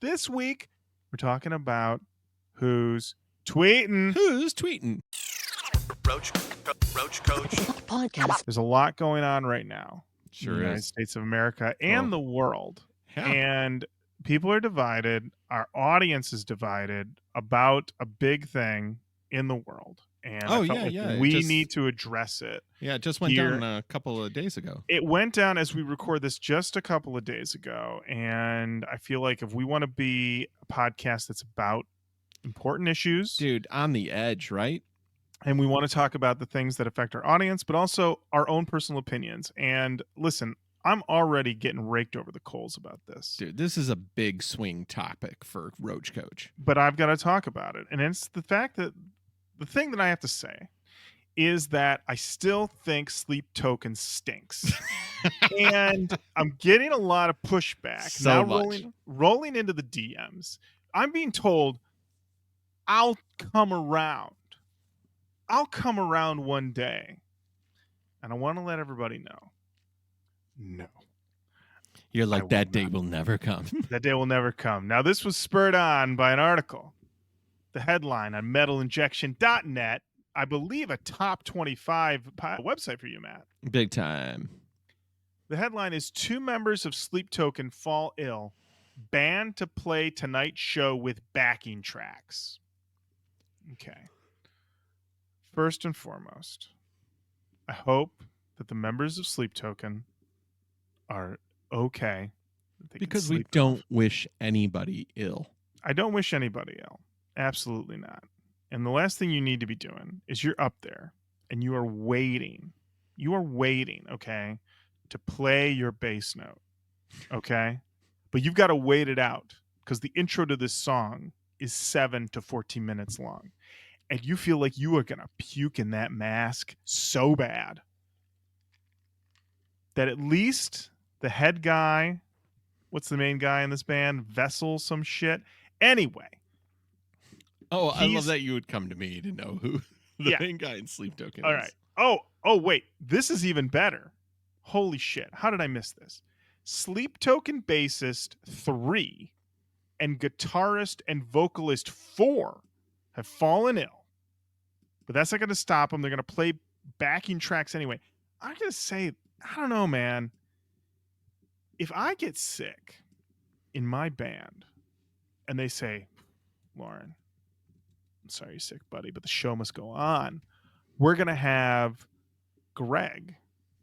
This week, we're talking about who's tweeting. Who's tweeting? Roach Koach. Podcast. There's a lot going on right now in Sure the United is. States of America and the world. Yeah. And people are divided. Our audience is divided about a big thing in the world. And Oh, I felt yeah, like yeah. It we just- need to address it. Yeah, it just went Here- down a couple of days ago. It went down as we record this just a couple of days ago. And I feel like if we want to be a podcast that's about important issues, Dude, on the edge, right? and we want to talk about the things that affect our audience, but also our own personal opinions. And listen, I'm already getting raked over the coals about this, Dude, this is a big swing topic for Roach Koach. but I've got to talk about it. And it's the fact that the thing that I have to say is that I still think Sleep Token stinks. And I'm getting a lot of pushback So now much. rolling into the DMs. I'm being told I'll come around. I'll come around one day. And I want to let everybody know. No. You're I like, will that day not. will never come. That day will never come. Now, this was spurred on by an article. The headline on metalinjection.net, I believe a top 25 website for you, Matt. Big time. The headline is 2 members of Sleep Token fall ill, banned to play Tonight Show with backing tracks. Okay. First and foremost, I hope that the members of Sleep Token are okay. that they can Because we sleep don't wish anybody ill. I don't wish anybody ill. Absolutely not. And the last thing you need to be doing is you're up there and you are waiting. You are waiting, okay, to play your bass note, okay? But you've got to wait it out because the intro to this song is 7 to 14 minutes long. And you feel like you are going to puke in that mask so bad that at least the head guy, what's the main guy in this band? Vessel, some shit. Anyway. Oh, I love He's- that you would come to me to know who the Yeah. main guy in Sleep Token All is. right. Oh, wait. This is even better. Holy shit. How did I miss this? Sleep Token bassist 3 and guitarist and vocalist 4 have fallen ill. But that's not going to stop them. They're going to play backing tracks anyway. I'm going to say, I don't know, man. If I get sick in my band and they say, Lauren, I'm sorry you're sick, buddy, but the show must go on. We're going to have Greg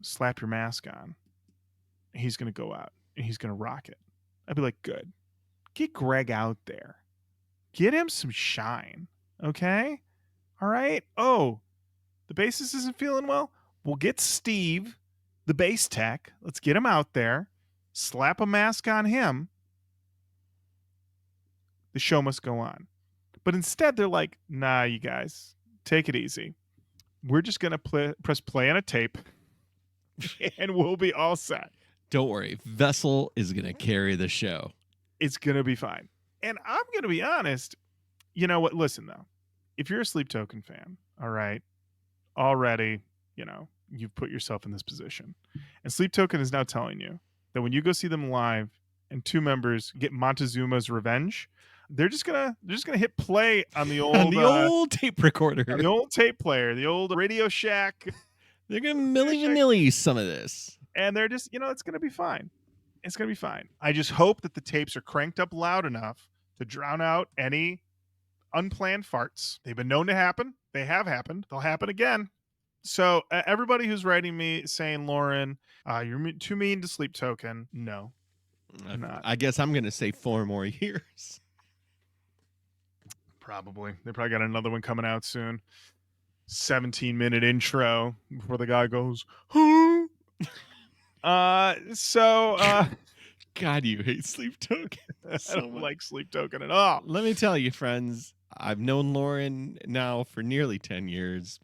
slap your mask on. And he's going to go out and he's going to rock it. I'd be like, good. Get Greg out there. Get him some shine. Okay? All right? Oh, the bassist isn't feeling well? We'll get Steve, the bass tech. Let's get him out there. Slap a mask on him. The show must go on. But instead, they're like, nah, you guys, take it easy. We're just going to press play on a tape, and we'll be all set. Don't worry. Vessel is going to carry the show. It's going to be fine. And I'm going to be honest. You know what? Listen, though. If you're a Sleep Token fan, all right, already, you've put yourself in this position. And Sleep Token is now telling you that when you go see them live and 2 members get Montezuma's revenge, they're just gonna hit play on the old old tape recorder. on the old tape player, the old Radio Shack, They're going to milli vanilli some of this. and they're just, it's gonna be fine. It's gonna be fine. I just hope that the tapes are cranked up loud enough to drown out any unplanned farts. They've been known to happen. They have happened. They'll happen again. So everybody who's writing me saying, Lauren, you're too mean to Sleep Token. No, I'm not. I guess I'm going to say 4 more years. Probably. They probably got another one coming out soon. 17-minute intro before the guy goes, huh? God, you hate Sleep Token. I So don't much. like Sleep Token at all. Let me tell you, friends, I've known Lauren now for nearly 10 years.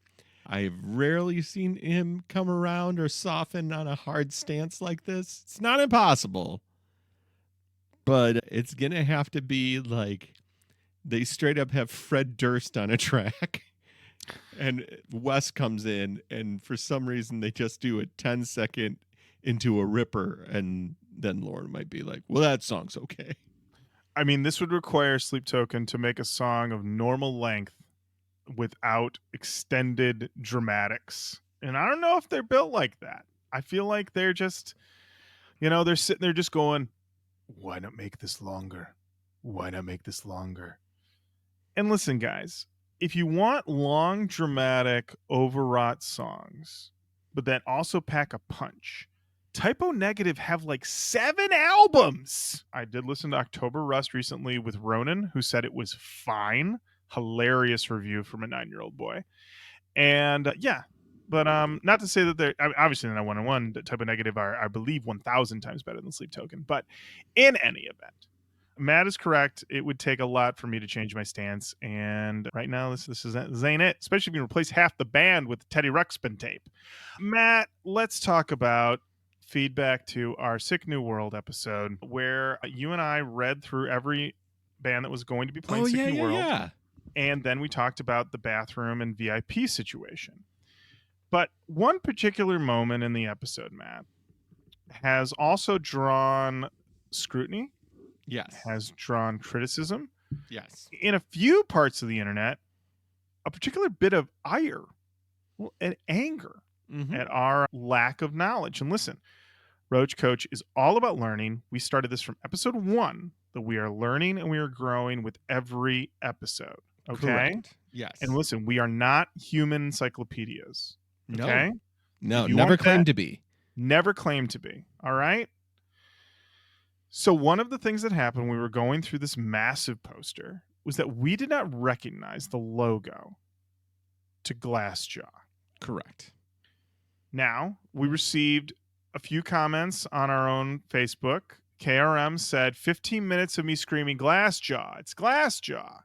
I've rarely seen him come around or soften on a hard stance like this. It's not impossible, but it's going to have to be like they straight up have Fred Durst on a track and Wes comes in and for some reason they just do a 10-second into a ripper and then Lauren might be like, well, that song's okay. I mean, this would require Sleep Token to make a song of normal length without extended dramatics. And I don't know if they're built like that. I feel like they're just, they're sitting there just going, why not make this longer? Why not make this longer? And listen, guys, if you want long, dramatic, overwrought songs, but that also pack a punch, Typo Negative have like 7 albums. I did listen to October Rust recently with Ronan, who said it was fine. Hilarious review from a 9-year-old boy. And yeah, but not to say that they're obviously not 1-on-1. Typo Negative are, I believe, 1,000 times better than Sleep Token. But in any event, Matt is correct. It would take a lot for me to change my stance, and right now this ain't it. Especially if you replace half the band with Teddy Ruxpin tape. Matt, let's talk about feedback to our Sick New World episode, where you and I read through every band that was going to be playing Sick New World. Yeah. And then we talked about the bathroom and VIP situation. But one particular moment in the episode, Matt, has also drawn scrutiny, Yes. has drawn criticism. Yes. In a few parts of the internet, a particular bit of ire and anger at our lack of knowledge. And listen, Roach Koach is all about learning. We started this from episode 1, that we are learning and we are growing with every episode. Okay. Correct. Yes. And listen, we are not human encyclopedias. Okay. No, You never want claimed that? to be. Never claimed to be. All right. So one of the things that happened when we were going through this massive poster was that we did not recognize the logo to Glassjaw. Correct. Now, we received a few comments on our own Facebook. KRM said 15 minutes of me screaming Glassjaw. It's Glassjaw.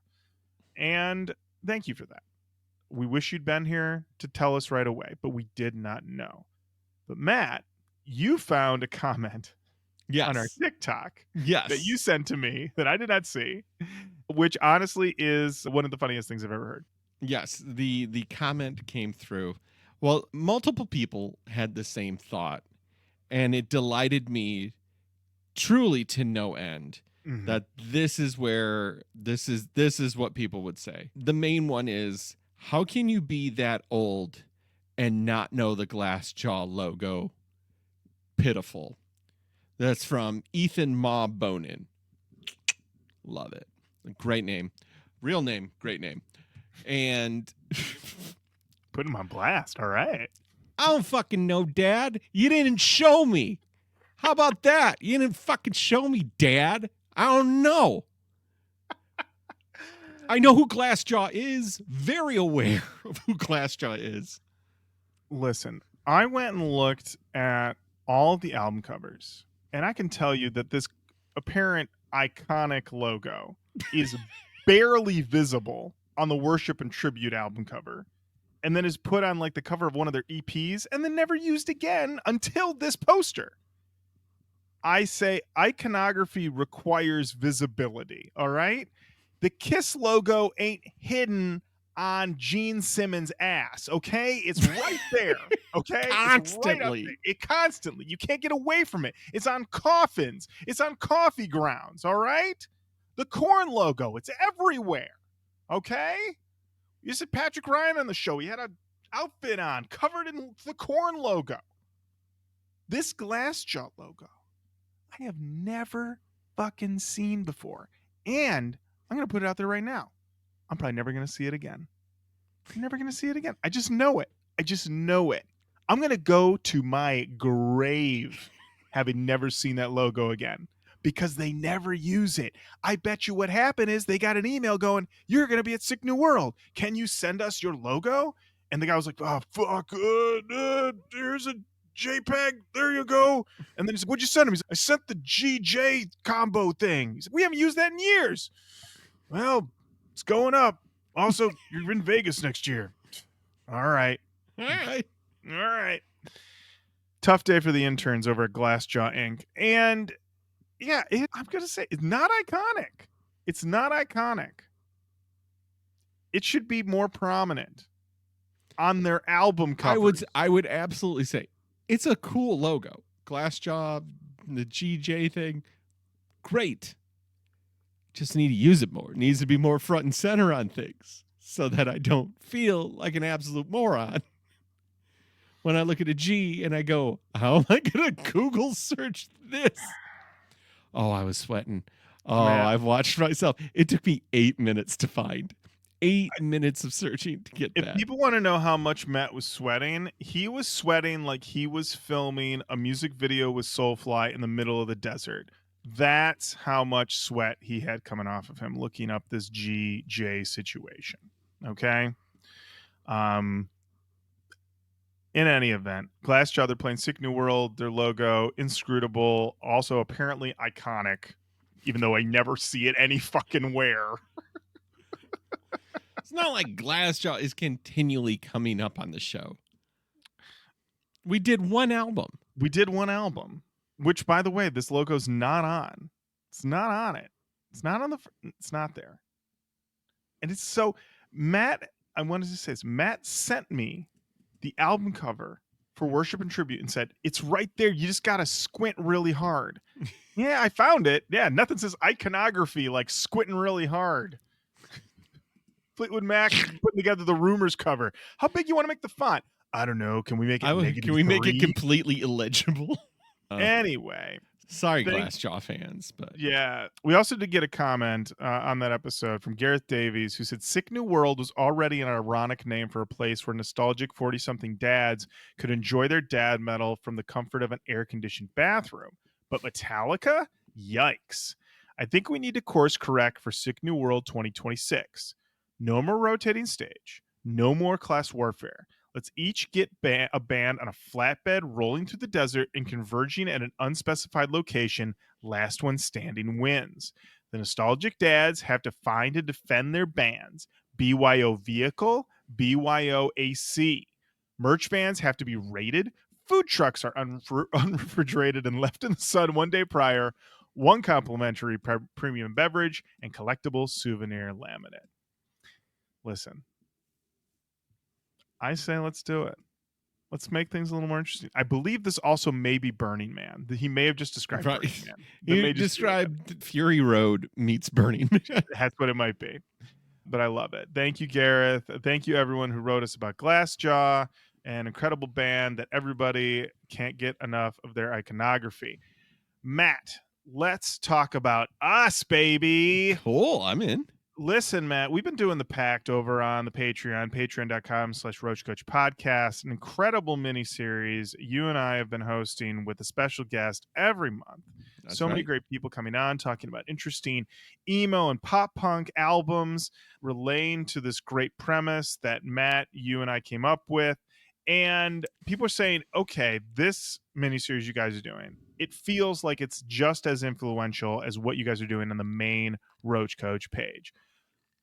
And thank you for that. We wish you'd been here to tell us right away, but we did not know. But Matt, you found a comment on our TikTok that you sent to me that I did not see, which honestly is one of the funniest things I've ever heard. Yes, the comment came through. Well, multiple people had the same thought, and it delighted me truly to no end. That this is where this is what people would say. The main one is, how can you be that old and not know the Glassjaw logo? Pitiful. That's from Ethan Ma Bonin. Love it. Great name. Real name, great name. And put him on blast. All right. I don't fucking know, Dad. You didn't show me. How about that? You didn't fucking show me, Dad. I don't know. I know who Glassjaw is. Very aware of who Glassjaw is. Listen, I went and looked at all of the album covers, and I can tell you that this apparent iconic logo is barely visible on the Worship and Tribute album cover, and then is put on like the cover of one of their EPs, and then never used again until this poster. I say iconography requires visibility, all right? The Kiss logo ain't hidden on Gene Simmons' ass, okay? It's right there, okay? Constantly. It's right up there. It constantly. You can't get away from it. It's on coffins. It's on coffee grounds, all right? The Korn logo, it's everywhere, okay? You said Patrick Ryan on the show. He had an outfit on covered in the Korn logo. This Glassjaw logo, I have never fucking seen before. And I'm going to put it out there right now. I'm probably never going to see it again. I'm never going to see it again. I just know it. I'm going to go to my grave having never seen that logo again because they never use it. I bet you what happened is they got an email going, you're going to be at Sick New World. Can you send us your logo? And the guy was like, oh, fuck. Here's a JPEG, there you go. And then he said, what'd you send him? He said, I sent the GJ combo thing. He said, we haven't used that in years. Well, it's going up. Also, you're in Vegas next year. All right. Tough day for the interns over at Glassjaw Inc. And yeah, I'm going to say it's not iconic. It should be more prominent on their album covers. I would absolutely say it's a cool logo. Glassjaw, the GJ thing, great. Just need to use it more. It needs to be more front and center on things so that I don't feel like an absolute moron when I look at a G and I go, how am I going to Google search this? Oh, I was sweating. Oh, Matt. I've watched myself. It took me 8 minutes to find. 8 minutes of searching to get If that. people want to know how much Matt was sweating, he was sweating like he was filming a music video with Soulfly in the middle of the desert. That's how much sweat he had coming off of him looking up this GJ situation. Okay. In any event, Glassjaw, they're playing Sick New World, their logo, inscrutable, also apparently iconic, even though I never see it any fucking where. It's not like Glassjaw is continually coming up on the show. We did one album. We did one album, which, by the way, this logo's not on. It's not on it. It's not on the. It's not there. And it's so Matt. I wanted to say this. Matt sent me the album cover for Worship and Tribute and said it's right there. You just gotta squint really hard. Yeah, I found it. Yeah, nothing says iconography like squinting really hard. Fleetwood Mac putting together the Rumors cover. How big you want to make the font? I don't know. Can we make it Can we make it -3? completely illegible? Anyway, Sorry, Thank- Glassjaw fans, but yeah. We also did get a comment on that episode from Gareth Davies, who said Sick New World was already an ironic name for a place where nostalgic 40-something dads could enjoy their dad metal from the comfort of an air-conditioned bathroom. But Metallica? Yikes. I think we need to course correct for Sick New World 2026. No more rotating stage. No more class warfare. Let's each get a band on a flatbed rolling through the desert and converging at an unspecified location. Last one standing wins. The nostalgic dads have to find and defend their bands. BYO vehicle, BYO AC. Merch vans have to be rated. Food trucks are unrefrigerated and left in the sun one day prior. One complimentary premium beverage and collectible souvenir laminate. Listen, I say let's do it. Let's make things a little more interesting. I believe this also may be Burning Man. He may have just described Right. Burning Man. That you may just be described Fury Road meets Burning Man. that's what it might be. But I love it. Thank you, Gareth. Thank you, everyone who wrote us about Glassjaw, an incredible band that everybody can't get enough of their iconography. Matt, let's talk about us, baby. Cool, I'm in. Listen, Matt, we've been doing the Pact over on the Patreon, patreon.com/Roach Koach podcast, an incredible mini-series you and I have been hosting with a special guest every month. That's Many right. great people coming on, talking about interesting emo and pop punk albums, relaying to this great premise that Matt, you and I came up with. And people are saying, okay, this mini-series you guys are doing, it feels like it's just as influential as what you guys are doing on the main Roach Koach page.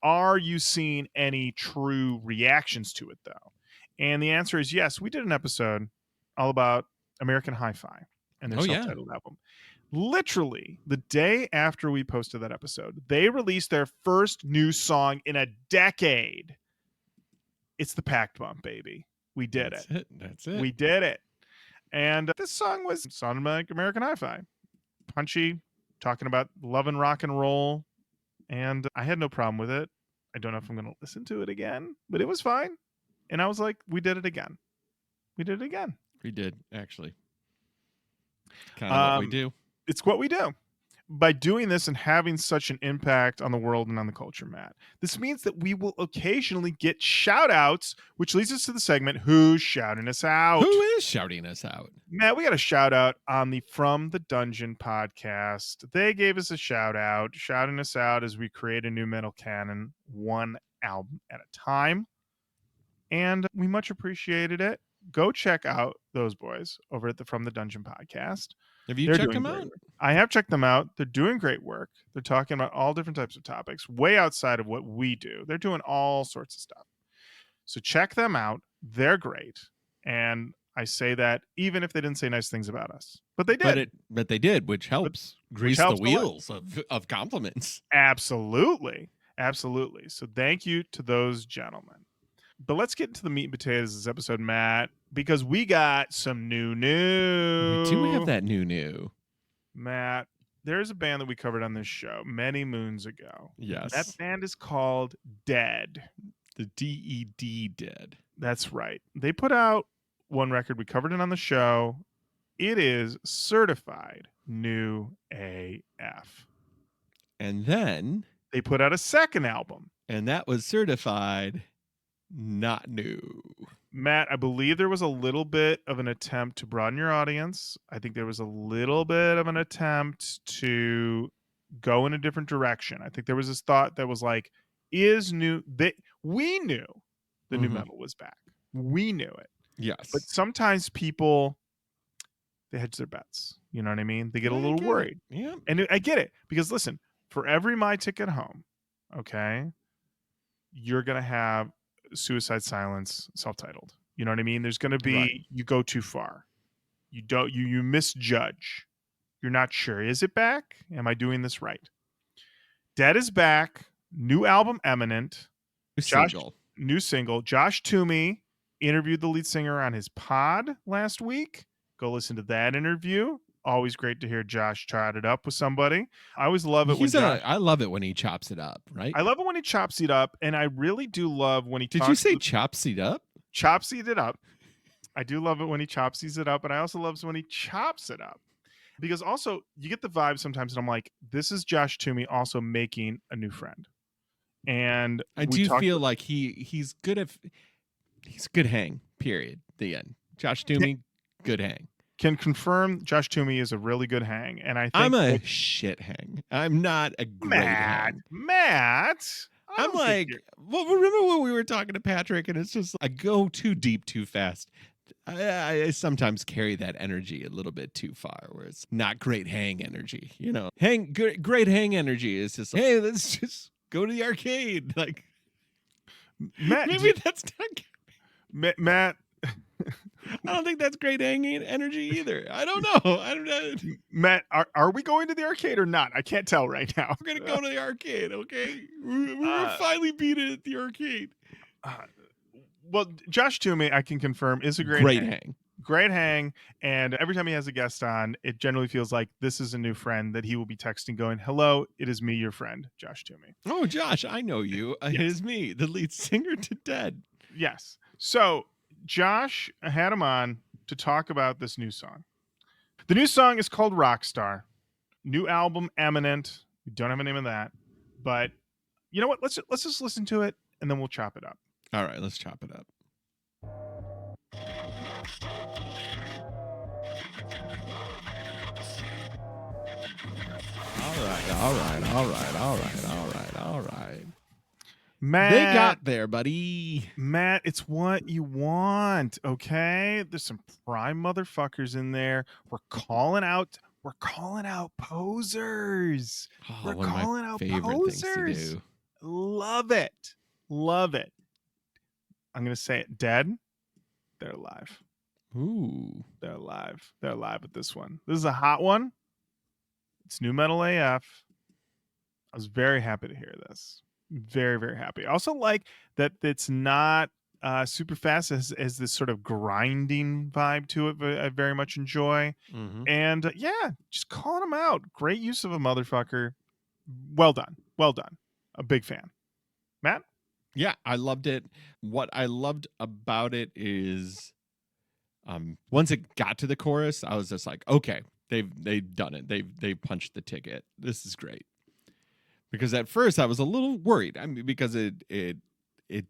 Are you seeing any true reactions to it, though? And the answer is yes. We did an episode all about American Hi-Fi and their Oh, yeah. self-titled album. Literally, the day after we posted that episode, they released their first new song in a decade. It's the Pact Bump, baby. We did That's it. That's it. We did it. And this song sounded like American Hi-Fi. Punchy, talking about love and rock and roll. And I had no problem with it. I don't know if I'm going to listen to it again, but it was fine. And I was like, we did it again. We did it again. We did, actually. Kind of what we do. It's what we do. By doing this and having such an impact on the world and on the culture, Matt, this means that we will occasionally get shout outs, which leads us to the segment, Who's Shouting Us Out? Who is shouting us out? Matt, we got a shout out on the From the Dungeon podcast. They gave us a shout out, shouting us out as we create a new metal canon, one album at a time. And we much appreciated it. Go check out those boys over at the From the Dungeon podcast. Have you They're checked doing them great out? work. I have checked them out. They're doing great work. They're talking about all different types of topics, way outside of what we do. They're doing all sorts of stuff. So check them out. They're great. And I say that even if they didn't say nice things about us. But they did. But they did, which helps grease helps the a lot. wheels of compliments. Absolutely. Absolutely. So thank you to those gentlemen. But let's get into the meat and potatoes of this episode, Matt, because we got some new. Do we have that new? Matt, there's a band that we covered on this show many moons ago. Yes. That band is called Dead. The D-E-D Dead. That's right. They put out one record. We covered it on the show. It is certified new AF. And then, They put out a second album. and that was certified not new. Matt, I believe there was a little bit of an attempt to broaden your audience. I think there was a little bit of an attempt to go in a different direction. I think there was this thought that was like, is new that we knew the new Mhm. metal was back. We knew it. Yes. But sometimes people, they hedge their bets. You know what I mean? They get a I little get it. worried. Yeah. And I get it, because listen, for every My Ticket Home, okay, you're going to have Suicide Silence self-titled. You know what I mean? There's going to be, Right. you go too far. You misjudge. You're not sure. Is it back? Am I doing this right? Dead is back. New album Eminent. Josh- Single. New single. Josh Toomey interviewed the lead singer on his pod last week. Go listen to that interview. Always great to hear Josh chat it up with somebody. I always love it when Josh, I love it when he chops it up, right? I love it when he chops it up, and I really do love when he Did talks you say chops it up? chopsies it up. I do love it when he chopsies it up, and I also love it when he chops it up. Because also you get the vibe sometimes, and I'm like, this is Josh Toomey also making a new friend. And I we do talked- feel like he's good at he's good hang. Period. The end. Josh Toomey, good hang. can confirm Josh Toomey is a really good hang, and I think I'm a that- shit hang. I'm not a great hang. Matt. I I'm don't think like, you're- well, remember when we were talking to Patrick, and it's just I go too deep too fast. I sometimes carry that energy a little bit too far, where it's not great hang energy. You know, great hang energy is just hey, let's just go to the arcade. Like Matt, maybe that's not. Matt, I don't think that's great hanging energy either. I don't know. I don't know. Matt, are we going to the arcade or not? I can't tell right now. We're gonna go to the arcade, okay? We're Uh, finally beat it at the arcade. Well, Josh Toomey, I can confirm, is a great hang. Great hang. And every time he has a guest on, it generally feels like this is a new friend that he will be texting going, hello, it is me, your friend, Josh Toomey. Oh, Josh, I know you. It Yes. is me, the lead singer to Dead. Yes. So Josh had him on to talk about this new song. The new song is called Rockstar. New album, Eminent. We don't have a name of that. But you know what? Let's just listen to it, and then we'll chop it up. All right, let's chop it up. All right. Matt, They got there, buddy. Matt, it's what you want, okay? There's some prime motherfuckers in there. We're calling out posers. Oh, We're one of calling my out favorite things posers. to do. Love it. Love it. I'm going to say it. Dead. They're alive. Ooh. They're alive. They're alive with this one. This is a hot one. It's new metal AF. I was very happy to hear this. Very, very happy. I also like that it's not super fast as this sort of grinding vibe to it. I very much enjoy. Mm-hmm. And yeah, just calling them out. Great use of a motherfucker. Well done. Well done. A big fan. Matt? Yeah, I loved it. What I loved about it is once it got to the chorus, I was just like, okay, they've done it. They've punched the ticket. This is great. Because at first I was a little worried. I mean, because it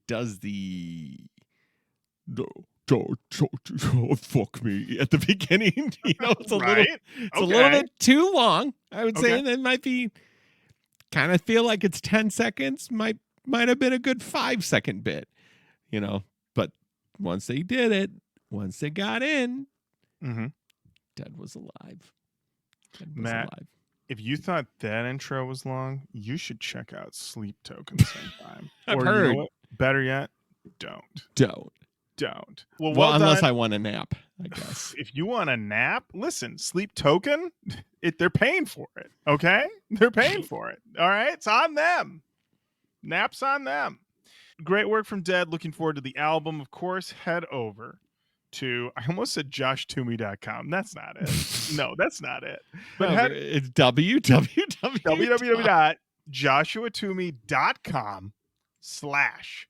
does the fuck me at the beginning. You know, it's a little it's a little bit too long. I would say that might be kind of feel like it's 10 seconds. Might have been a good 5-second bit, you know. But once they did it, once they got in, Mm-hmm. Dead was alive. Dead was Matt, alive. if you thought that intro was long, you should check out Sleep Token sometime. I've or You heard. know what? Better yet, don't. Don't. Well, Well, unless done. I want a nap, I guess. If you want a nap, listen, Sleep Token, they're paying for it. Okay? They're paying for it. All right? It's on them. Naps on them. Great work from Dead. Looking forward to the album. Of course, head over to, I almost said joshtoomey.com. That's not it. No, that's not it. But No, head it's www. www.joshuatoomey.com/podcast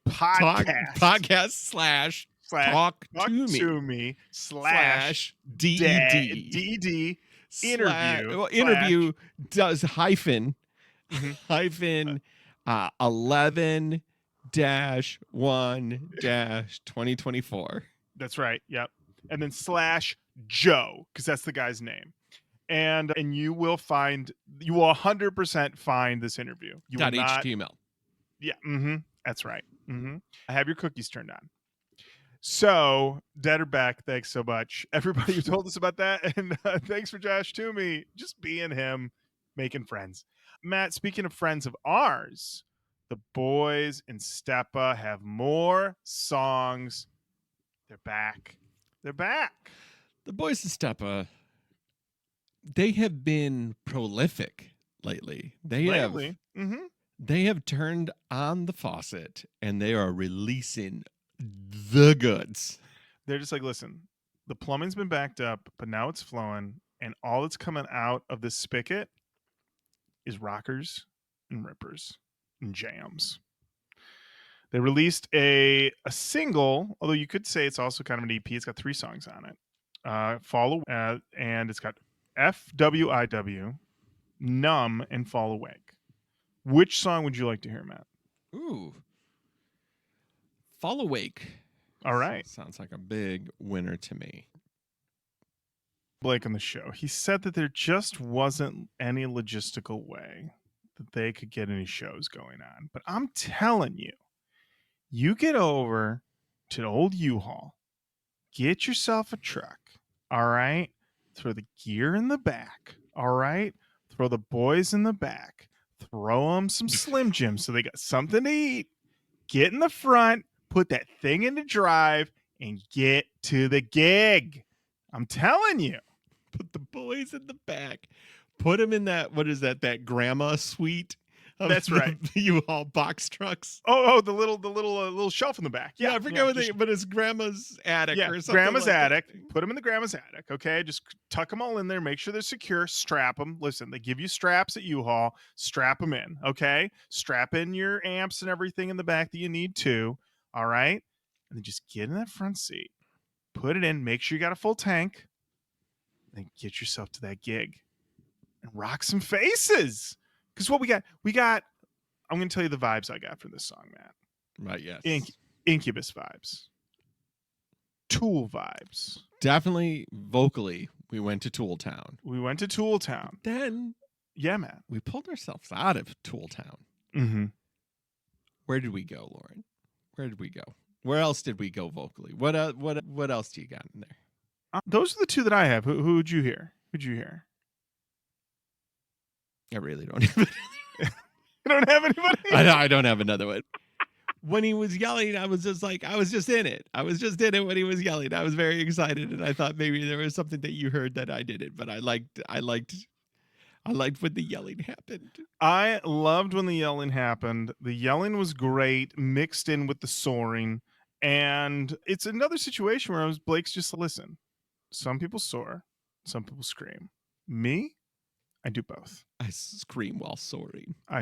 Podcast slash talk talk to to me me /DED DED interview interview does hyphen Mhm. 11-1-2024. That's right. Yep. And then /Joe, because that's the guy's name. And you will 100% find this interview. You will not. .html. Yeah. That's right. I have your cookies turned on. So, Dead or Back, thanks so much. Everybody who told us about that. And thanks for Josh Toomey. Just being him, making friends. Matt, speaking of friends of ours, the boys in Stepa have more songs. They're back. They're back. The boys in Stepa, they have been prolific lately. They have turned on the faucet and they are releasing the goods. They're just like, listen, the plumbing's been backed up, but now it's flowing, and all that's coming out of this spigot is rockers and rippers and jams. They released a single, although you could say it's also kind of an EP. It's got 3 songs on it. Fall Away, and it's got FWIW, Numb, and Fall Awake. Which song would you like to hear, Matt? Ooh. Fall Awake. All right. Sounds like a big winner to me. Blake on the show. He said that there just wasn't any logistical way that they could get any shows going on. But I'm telling you, you get over to the old U-Haul, get yourself a truck, all right? Throw the gear in the back, all right? Throw the boys in the back. Throw them some Slim Jims so they got something to eat. Get in the front, put that thing into drive, and get to the gig. I'm telling you. Put the boys in the back. Put them in that, what is that grandma suite? That's right. The U-Haul box trucks. Oh, the little shelf in the back. Yeah, I forget what but it's grandma's attic or something. Grandma's like attic. that. Put them in the grandma's attic, okay? Just tuck them all in there. Make sure they're secure. Strap them. Listen, they give you straps at U-Haul. Strap them in, okay? Strap in your amps and everything in the back that you need to, all right? And then just get in that front seat. Put it in. Make sure you got a full tank. And get yourself to that gig. And rock some faces. Because what we got, I'm going to tell you the vibes I got for this song, Matt. Right, yes. Incubus vibes. Tool vibes. Definitely vocally, we went to Tool Town. Then, yeah, Matt. We pulled ourselves out of Tool Town. Mm-hmm. Where did we go, Lauren? Where did we go? Where else did we go vocally? What else do you got in there? Those are the 2 that I have. Who would you hear? Who'd you hear? I really don't have it. You don't have anybody? I don't have another one. When he was yelling, I was just in it. I was just in it when he was yelling. I was very excited, and I thought maybe there was something that you heard that I didn't. But I liked when the yelling happened. I loved when the yelling happened. The yelling was great, mixed in with the soaring. And it's another situation where Blake's just, listen, some people soar, some people scream. Me, I do both. I scream while soaring. All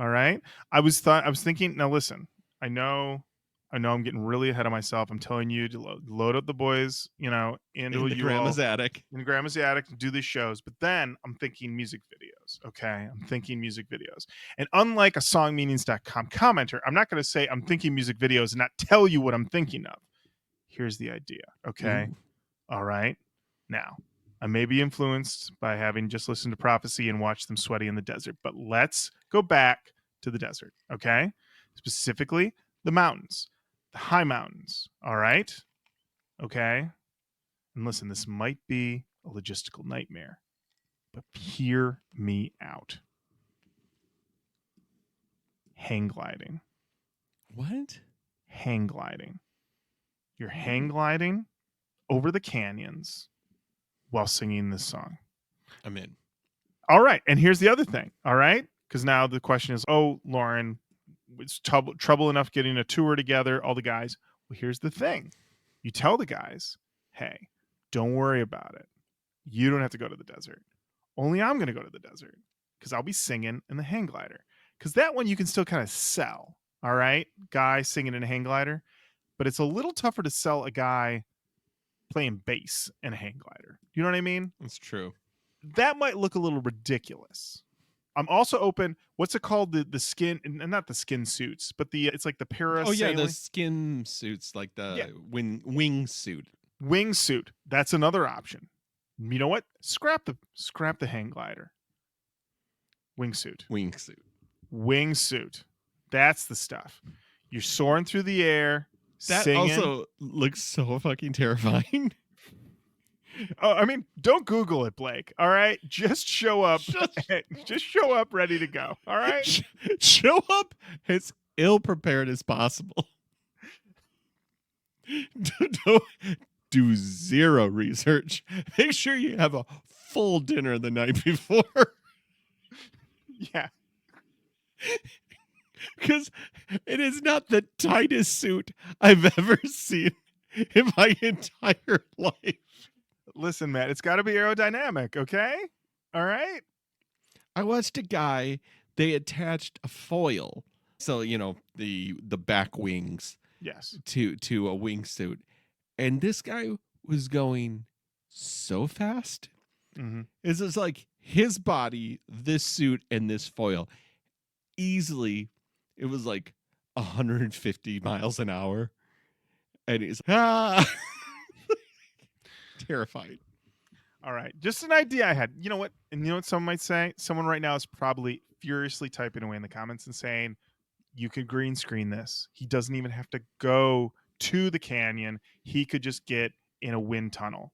right. I was thinking, now listen, I know I'm getting really ahead of myself. I'm telling you to load up the boys, into in the grandma's attic. In grandma's attic to do these shows. But then I'm thinking music videos. Okay. I'm thinking music videos. And unlike a songmeanings.com commenter, I'm not going to say I'm thinking music videos and not tell you what I'm thinking of. Here's the idea. Okay. All right. Now, I may be influenced by having just listened to Prophecy and watched them sweaty in the desert, but let's go back to the desert, okay? Specifically, the mountains, the high mountains, all right? Okay? And listen, this might be a logistical nightmare, but hear me out. Hang gliding. What? Hang gliding. You're hang gliding over the canyons while singing this song. I'm in. All right. And here's the other thing. All right. Because now the question is, oh, Lauren, it's trouble enough getting a tour together, all the guys. Well, here's the thing. You tell the guys, hey, don't worry about it. You don't have to go to the desert. Only I'm going to go to the desert because I'll be singing in the hang glider. Because that one you can still kind of sell. All right. Guy singing in a hang glider. But it's a little tougher to sell a guy playing bass in a hang glider. You know what I mean? That's true. That might look a little ridiculous. I'm also open. What's it called? The skin, and not the skin suits, but it's like the parasailing. Oh yeah, the skin suits, like the wing suit. Wingsuit. That's another option. You know what? Scrap the hang glider. Wingsuit. That's the stuff. You're soaring through the air. That singing. Also looks so fucking terrifying. Oh, I mean, don't Google it, Blake. All right, just show up. Just show up ready to go. All right, show up as ill prepared as possible. Don't do zero research. Make sure you have a full dinner the night before. Yeah. Because it is not the tightest suit I've ever seen in my entire life. Listen, Matt, it's got to be aerodynamic, okay? All right? I watched a guy, they attached a foil, so, the back wings. Yes. To a wingsuit. And this guy was going so fast. Mm-hmm. It's just like his body, this suit, and this foil. Easily, it was like 150 miles an hour. And he's terrified. All right. Just an idea I had. You know what? And you know what someone might say? Someone right now is probably furiously typing away in the comments and saying, you could green screen this. He doesn't even have to go to the canyon. He could just get in a wind tunnel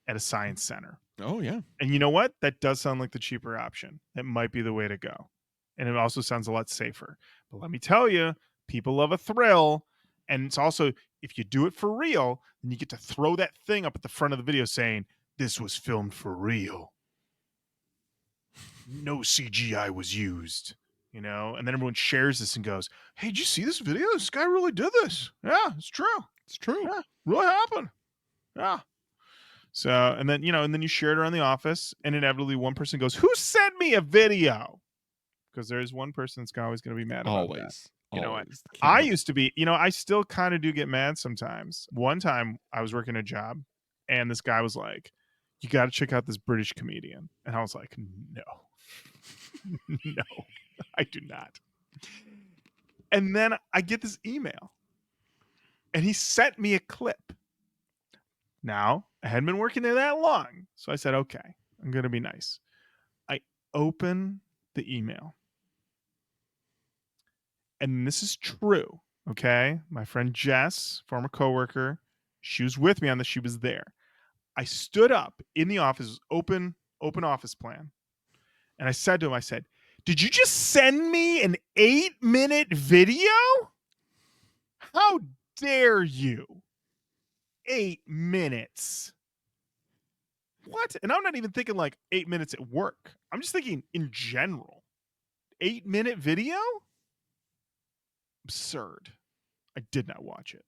at a science center. Oh, yeah. And you know what? That does sound like the cheaper option. That might be the way to go. And it also sounds a lot safer. But let me tell you, people love a thrill. And it's also, if you do it for real, then you get to throw that thing up at the front of the video saying, this was filmed for real. No CGI was used. And then everyone shares this and goes, hey, did you see this video? This guy really did this. Yeah, it's true. It's true. Yeah, really happened. Yeah. So, and then you share it around the office, and inevitably one person goes, who sent me a video? Because there's one person that's always going to be mad about that. You know what? I used to be, I still kind of do get mad sometimes. One time I was working a job, and this guy was like, you got to check out this British comedian. And I was like, no, no, I do not. And then I get this email, and he sent me a clip. Now, I hadn't been working there that long, so I said, okay, I'm going to be nice. I open the email. And this is true, okay? My friend Jess, former coworker, she was with me on this. She was there. I stood up in the office, open office plan. And I said to him, did you just send me an 8-minute video? How dare you? 8 minutes. What? And I'm not even thinking like 8 minutes at work. I'm just thinking in general. 8-minute video? Absurd. I did not watch it.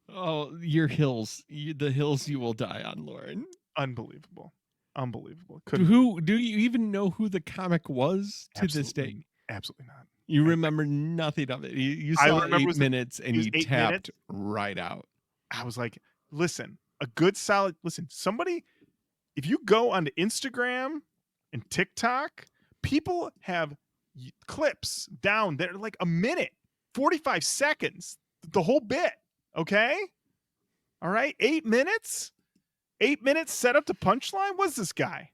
Oh, your hills. The hills you will die on, Lauren. Unbelievable. Who do you even know who the comic was to this day? Absolutely not. You remember nothing of it. You saw 8 minutes and you tapped right out. I was like, listen, somebody, if you go onto Instagram and TikTok, people have clips down there like a minute, 45 seconds, the whole bit. Okay. All right. 8 minutes set up to punchline. What's this guy?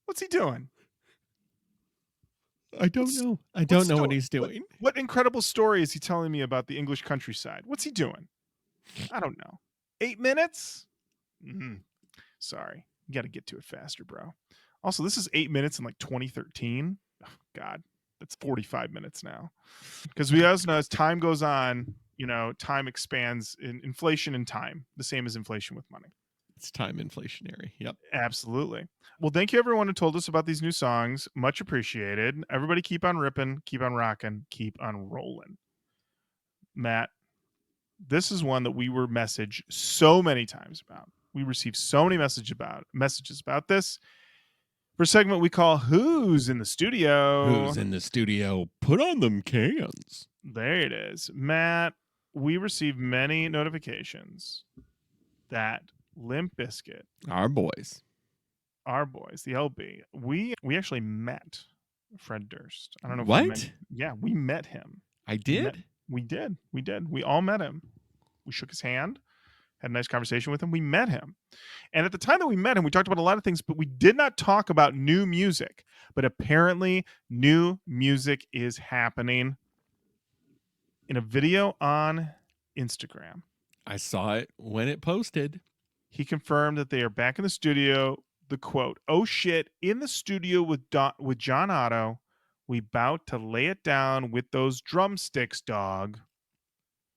What's he doing? I don't know. I don't know what he's doing. What incredible story is he telling me about the English countryside? What's he doing? I don't know. 8 minutes? Mm-hmm. Sorry. You got to get to it faster, bro. Also, this is 8 minutes in like 2013. Oh, God. That's 45 minutes now. Because we also know as time goes on, time expands in inflation and time, the same as inflation with money. It's time inflationary. Yep. Absolutely. Well, thank you everyone who told us about these new songs. Much appreciated. Everybody keep on ripping, keep on rocking, keep on rolling. Matt, this is one that we were messaged so many times about. We received so many messages about this. For a segment we call Who's in the Studio? Who's in the studio? Put on them cans. There it is. Matt, we received many notifications that Limp Bizkit, Our boys. our boys, the LB, we actually met Fred Durst. I don't know if What? we met him. I did? We did. We all met him. We shook his hand, had a nice conversation with him. We met him. And at the time that we met him, we talked about a lot of things, but we did not talk about new music. But apparently, new music is happening. In a video on Instagram, I saw it when it posted. he confirmed that they are back in the studio. The quote, "Oh shit, in the studio with John Otto. We bout to lay it down with those drumsticks, dog.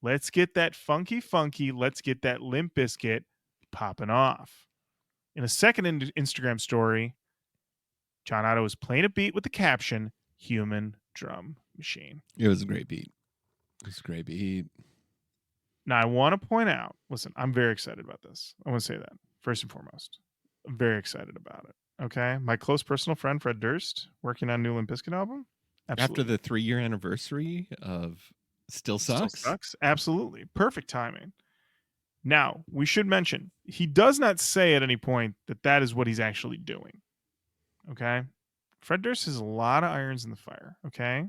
Let's get that funky. Let's get that Limp Bizkit popping off." In a second Instagram story, John Otto was playing a beat with the caption, "Human Drum Machine." It was a great beat. It was a great beat. Now, I want to point out, listen, I'm very excited about this. I want to say that, first and foremost. I'm very excited about it. Okay? My close personal friend, Fred Durst, working on a new Limp Bizkit album. After the 3-year anniversary of Still Sucks. Still sucks. Absolutely. Perfect timing. Now, we should mention, he does not say at any point that that is what he's actually doing. Okay? Fred Durst has a lot of irons in the fire. Okay?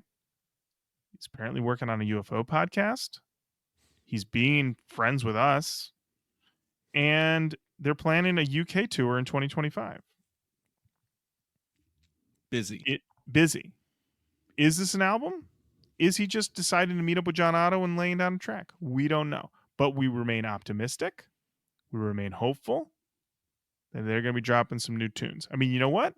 He's apparently working on a UFO podcast. He's being friends with us. And they're planning a UK tour in 2025. Busy. Busy. Is this an album? Is he just deciding to meet up with John Otto and laying down a track? We don't know. But we remain optimistic. We remain hopeful that they're going to be dropping some new tunes. I mean, you know what?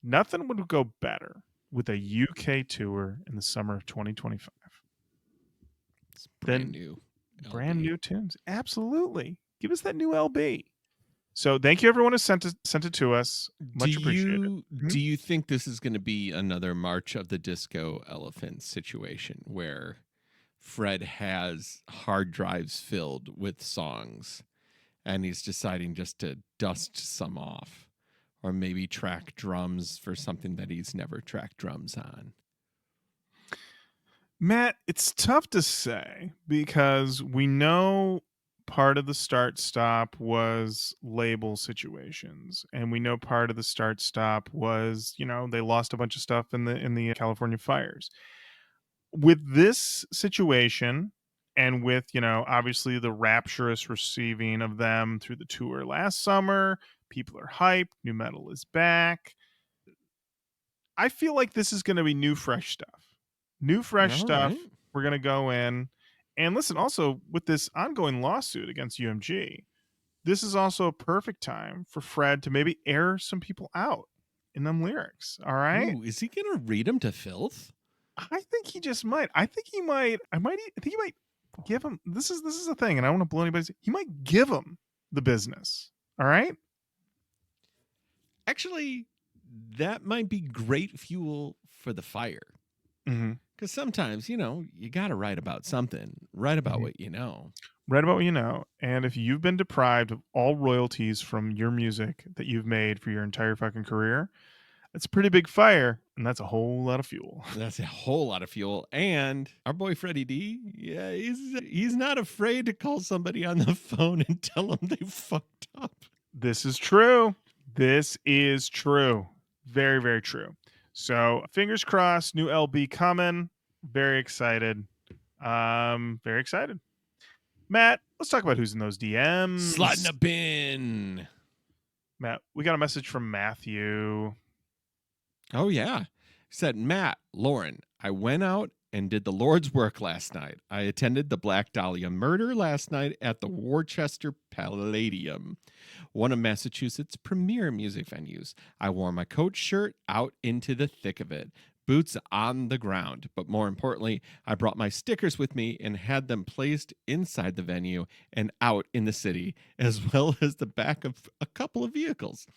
Nothing would go better with a UK tour in the summer of 2025. It's brand Then new. brand LB. new tunes. Absolutely. Give us that new LB. So thank you everyone who sent it to us. Much appreciated. Do you think this is going to be another March of the Disco Elephant situation where Fred has hard drives filled with songs and he's deciding just to dust some off or maybe track drums for something that he's never tracked drums on? Matt, it's tough to say because we know part of the start stop was label situations, and we know part of the start stop was, they lost a bunch of stuff in the California fires. With this situation, and with, obviously the rapturous receiving of them through the tour last summer, people are hyped, new metal is back. I feel like this is going to be new, fresh stuff. New, fresh All stuff. right. We're going to go in. And listen, also, with this ongoing lawsuit against UMG, this is also a perfect time for Fred to maybe air some people out in them lyrics. All right? Ooh, is he going to read them to filth? I think he just might. I think he might give him. This is the thing, and I don't want to blow anybody's. He might give him the business. All right? Actually, that might be great fuel for the fire. Mm-hmm. Because sometimes, you got to write about something. Write about what you know. Write about what you know. And if you've been deprived of all royalties from your music that you've made for your entire fucking career, that's a pretty big fire, and that's a whole lot of fuel. That's a whole lot of fuel. And our boy Freddie D, yeah, he's not afraid to call somebody on the phone and tell them they fucked up. This is true. This is true. Very, very true. So fingers crossed, new LB coming. Very excited. Very excited. Matt, let's talk about who's in those DMs. Slide in a bin. Matt, we got a message from Matthew. Oh, yeah. He said, Matt, Lauren, I went out and did the Lord's work last night. I attended the Black Dahlia murder last night at the Worcester Palladium, one of Massachusetts' premier music venues. I wore my Koach shirt out into the thick of it. boots on the ground. But more importantly, I brought my stickers with me and had them placed inside the venue and out in the city, as well as the back of a couple of vehicles.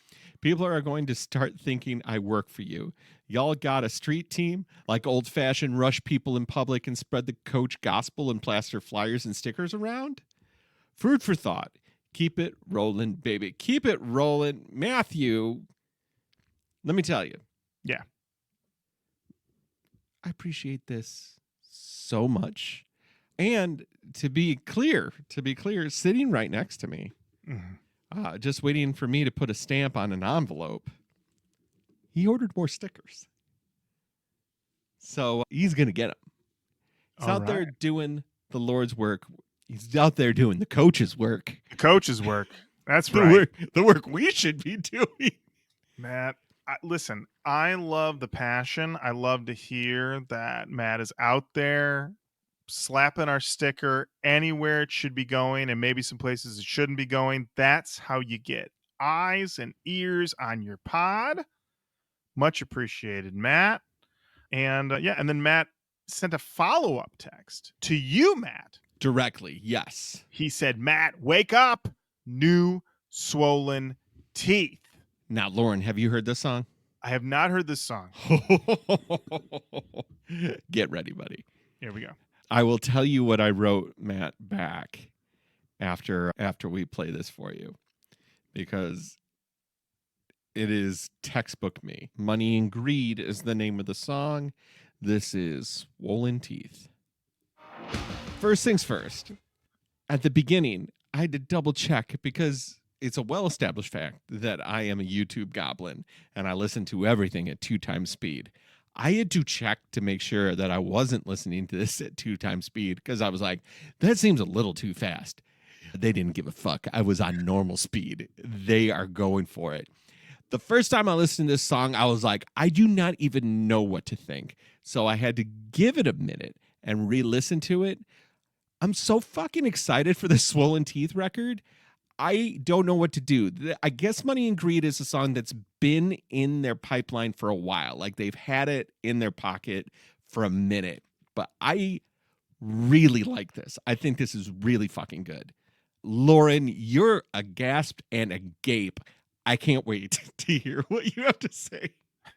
People are going to start thinking I work for you. Y'all got a street team, like old-fashioned rush people in public and spread the Koach gospel and plaster flyers and stickers around? Food for thought. Keep it rolling, baby. Keep it rolling. Matthew, let me tell you. Yeah. I appreciate this so much. And to be clear, sitting right next to me, just waiting for me to put a stamp on an envelope, he ordered more stickers. So he's going to get them. He's out there doing the Lord's work. He's out there doing the coach's work. The coach's work. That's right. The work we should be doing. Matt, listen, I love the passion. I love to hear that Matt is out there slapping our sticker anywhere it should be going, and maybe some places it shouldn't be going. That's how you get eyes and ears on your pod. Much appreciated, Matt. And and then Matt sent a follow-up text to you, Matt. Directly, yes. He said, Matt, wake up, new swollen teeth. Now, Lauren, have you heard this song? I have not heard this song. Get ready, buddy. Here we go. I will tell you what I wrote Matt back after we play this for you, because it is textbook me. Money and Greed is the name of the song. This is Swollen Teeth. First things first, at the beginning, I had to double check because it's a well-established fact that I am a YouTube goblin and I listen to everything at 2 times speed. I had to check to make sure that I wasn't listening to this at 2 times speed, because I was like, that seems a little too fast. They didn't give a fuck. I was on normal speed. They are going for it. The first time I listened to this song, I was like, I do not even know what to think. So I had to give it a minute and re-listen to it. I'm so fucking excited for the Swollen Teeth record. I don't know what to do. I guess Money and Greed is a song that's been in their pipeline for a while. Like, they've had it in their pocket for a minute. But I really like this. I think this is really fucking good. Lauren, you're a gasp and a gape. I can't wait to hear what you have to say.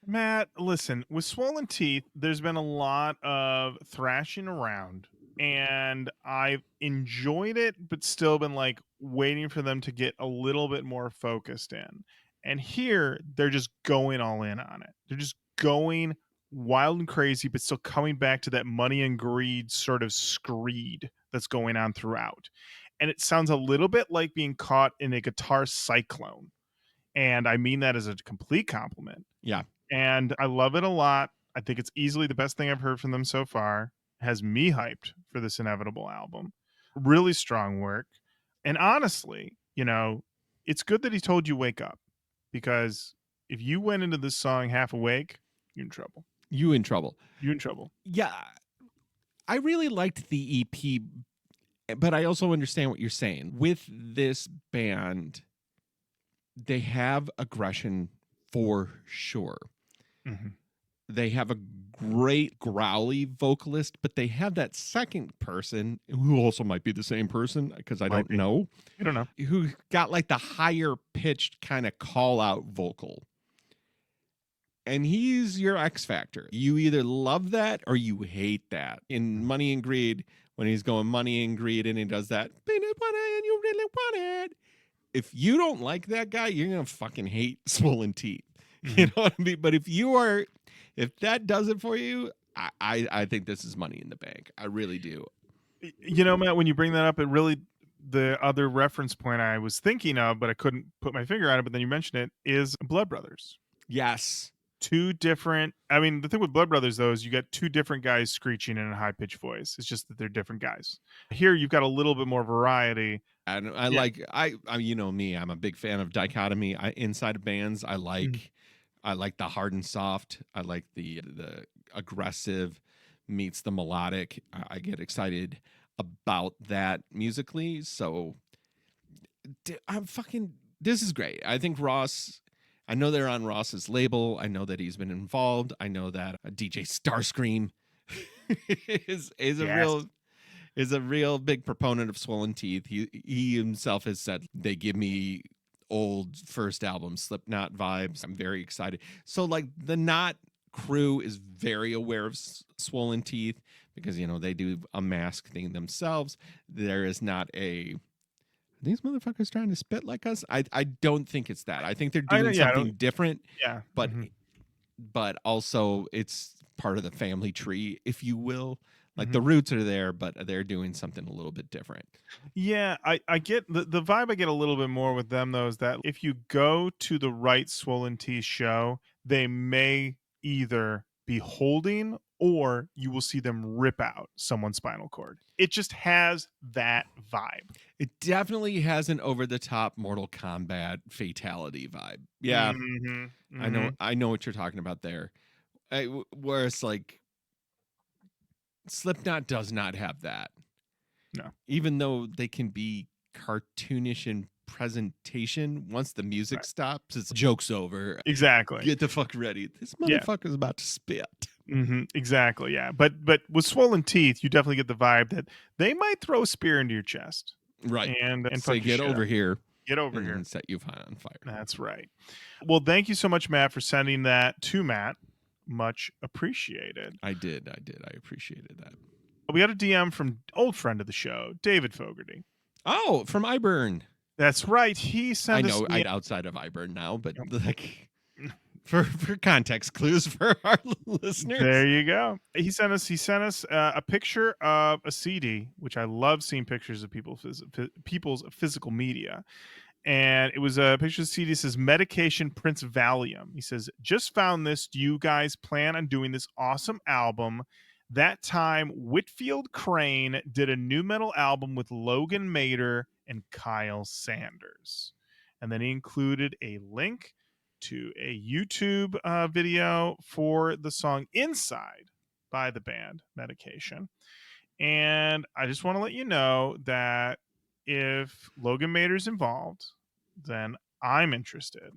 Matt, listen, with Swollen Teeth, there's been a lot of thrashing around, and I've enjoyed it, but still been like waiting for them to get a little bit more focused in. And here, they're just going all in on it. They're just going wild and crazy, but still coming back to that Money and Greed sort of screed that's going on throughout. And it sounds a little bit like being caught in a guitar cyclone. And I mean that as a complete compliment. Yeah. And I love it a lot. I think it's easily the best thing I've heard from them so far. It has me hyped for this inevitable album. Really strong work. And honestly, it's good that he told you wake up, because if you went into this song half awake, you're in trouble. You in trouble. You're in trouble. Yeah. I really liked the EP, but I also understand what you're saying. With this band, they have aggression for sure. Mm-hmm. They have a great growly vocalist, but they have that second person who also might be the same person, because I don't know. You don't know. Who got like the higher pitched kind of call out vocal. And he's your X factor. You either love that or you hate that. In Money and Greed, when he's going Money and Greed and he does that, and you really want it. If you don't like that guy, you're going to fucking hate Swollen Teeth. Mm-hmm. You know what I mean? But if that does it for you, I think this is Money in the Bank. I really do. Matt, when you bring that up, it really, the other reference point I was thinking of, but I couldn't put my finger on it, but then you mentioned it, is Blood Brothers. Yes. Two different, the thing with Blood Brothers, though, is you got two different guys screeching in a high-pitched voice. It's just that they're different guys. Here, you've got a little bit more variety. And I like you know me, I'm a big fan of dichotomy. Inside of bands, I like the hard and soft. I like the aggressive meets the melodic. I get excited about that musically. So this is great. I think Ross, I know they're on Ross's label. I know that he's been involved. I know that DJ Starscream is Yes. a real big proponent of Swollen Teeth. He himself has said they give me old first album Slipknot vibes. I'm very excited. So like the Knot crew is very aware of Swollen Teeth because they do a mask thing themselves. There is not a these motherfuckers trying to spit like us. I don't think it's that. I think they're doing something different, Yeah. but but also it's part of the family tree, if you will. Like the roots are there, but they're doing something a little bit different. Yeah, I get the vibe I get a little bit more with them though is that if you go to the right Swollen Teeth show, they may either be holding or you will see them rip out someone's spinal cord. It just has that vibe. It definitely has an over the top Mortal Kombat fatality vibe. Yeah, I know what you're talking about there. Whereas like Slipknot does not have that. No. Even though they can be cartoonish in presentation, once the music stops, it's joke's over. Exactly. Get the fuck ready. This motherfucker's about to spit. Exactly. Yeah. But with Swollen Teeth, you definitely get the vibe that they might throw a spear into your chest. Right. And say, fuck your get shit over up. here. Get over here. And set you on fire. That's right. Well, thank you so much, Matt, for sending that to Matt. Much appreciated. I did. I appreciated that. We got a DM from old friend of the show, David Fogarty. Oh, from Iburn. That's right. He sent us. I know outside of Iburn now, but like for context clues for our listeners. There you go. He sent us a picture of a CD, which I love seeing pictures of people's physical media. And it was a picture of the CD. It says Medication Prince Valium. He says, just found this. Do you guys plan on doing this awesome album? That time, Whitfield Crane did a new metal album with Logan Mader and Kyle Sanders. And then he included a link to a YouTube video for the song Inside by the band Medication. And I just want to let you know that if Logan Mader's involved, then I'm interested.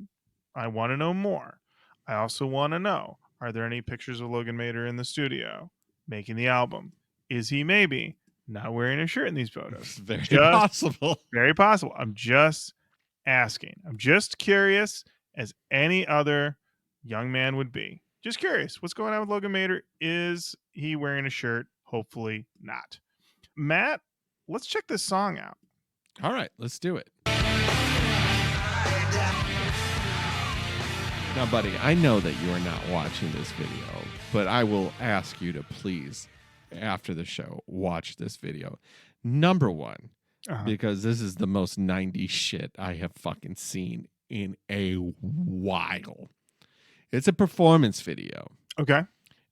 I want to know more. I also want to know, are there any pictures of Logan Mader in the studio making the album? Is he maybe not wearing a shirt in these photos? Very possible. Very possible. I'm just asking. I'm just curious, as any other young man would be. Just curious. What's going on with Logan Mader? Is he wearing a shirt? Hopefully not. Matt, let's check this song out. All right, let's do it. Now, buddy, I know that you are not watching this video, but I will ask you to please, after the show, watch this video. Number one, because this is the most 90s shit I have fucking seen in a while. It's a performance video. Okay.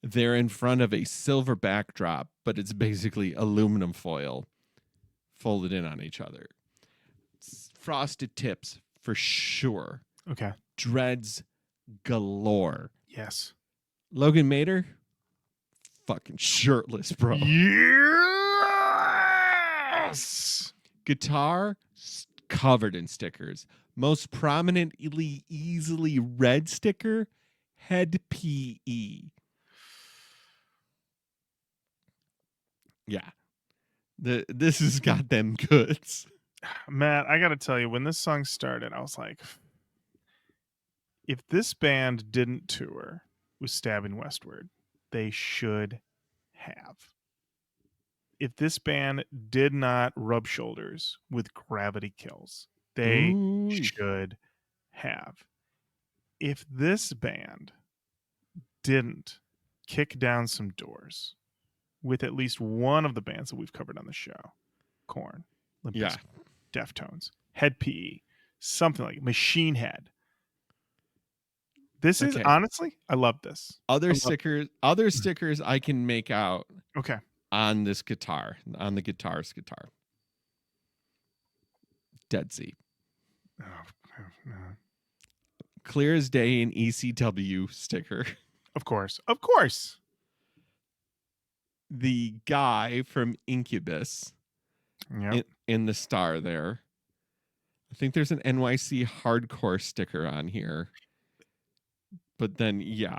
They're in front of a silver backdrop, but it's basically aluminum foil folded in on each other. Frosted tips for sure. Okay. Dreads galore. Yes. Logan Mader, fucking shirtless, bro. Yes. Guitar covered in stickers. Most prominently, easily read sticker, head PE. Yeah. This has got them goods. Matt, I got to tell you, when this song started, I was like, if this band didn't tour with Stabbing Westward, they should have. If this band did not rub shoulders with Gravity Kills, they should have. If this band didn't kick down some doors with at least one of the bands that we've covered on the show, Korn, Limp Bizkit, Deftones, Head PE, something like Machine Head. This is honestly, I love this. Other stickers I can make out. Okay. On this guitar, on the guitar's guitar. Dead Sea. Oh, no. Clear as day an ECW sticker. Of course. Of course. The guy from Incubus in the star there. I think there's an NYC hardcore sticker on here. But then, yeah.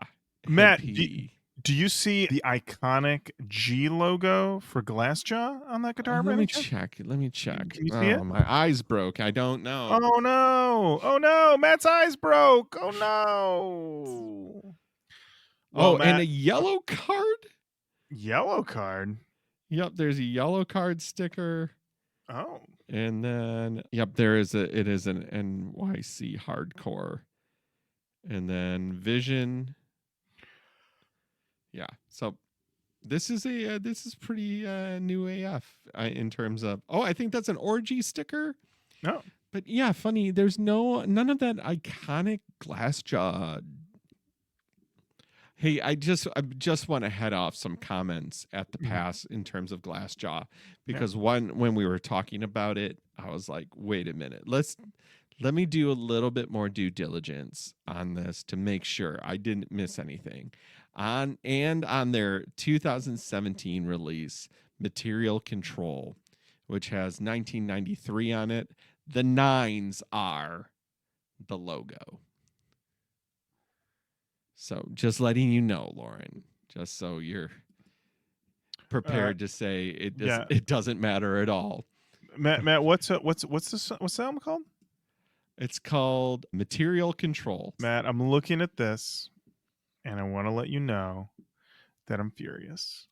Matt, headpiece. do you see the iconic G logo for Glassjaw on that guitar? by Let any me chance? check. Let me check. Can you see it? My eyes broke. I don't know. Oh no! Oh no! Matt's eyes broke. Oh no! Well, Oh, and Matt, a yellow card? yellow card. Yep, there's a yellow card sticker. Oh, And then it is an NYC hardcore. And then Vision. Yeah. So this is pretty new AF in terms of. Oh, I think that's an orgy sticker. no. But yeah, funny. There's none of that iconic Glassjaw. Hey, I just want to head off some comments at the pass in terms of Glassjaw, because when we were talking about it, I was like, wait a minute, let me do a little bit more due diligence on this to make sure I didn't miss anything. On their 2017 release, Material Control, which has 1993 on it, the 9s are the logo. So just letting you know, Lauren, just so you're prepared to say it doesn't matter at all. Matt, what's the album called? It's called Material Control. Matt, I'm looking at this, and I want to let you know that I'm furious